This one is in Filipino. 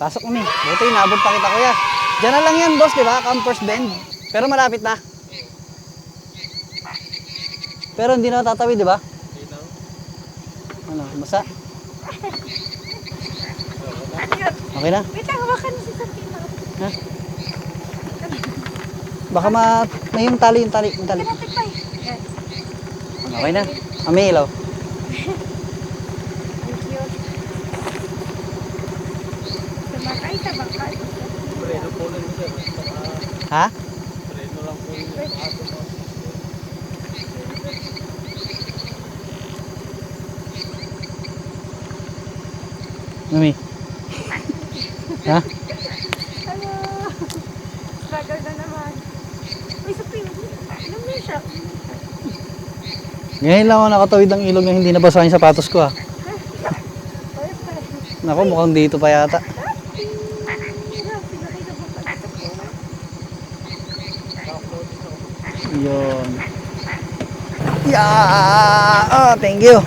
Pasok kami. Buti inabot pa kita kuya. Diyan na lang yan boss, di ba? Campers Bend. Pero malapit na. Pero hindi na tatawid, di ba? Ano, masa? Okay na? Wait lang, hawakan mo si Sabrina. Ha? Baka may yung tali. Kalapit pa eh. Yan. Okay na. May ilaw. Ang cute. Sumakay sa bangkal. Preno po lang sir. Ha? Preno lang po yung ato mo. Mami. Ha? Hello. Struggle na naman. Uy, Sabrina. Alam mo siya. Ngayon lang ako nakatawid ng ilog na hindi nabasa yung sapatos ko ha. Perfect. Naku, mukhang dito pa yata. Yun. Yeah! Oh, thank you.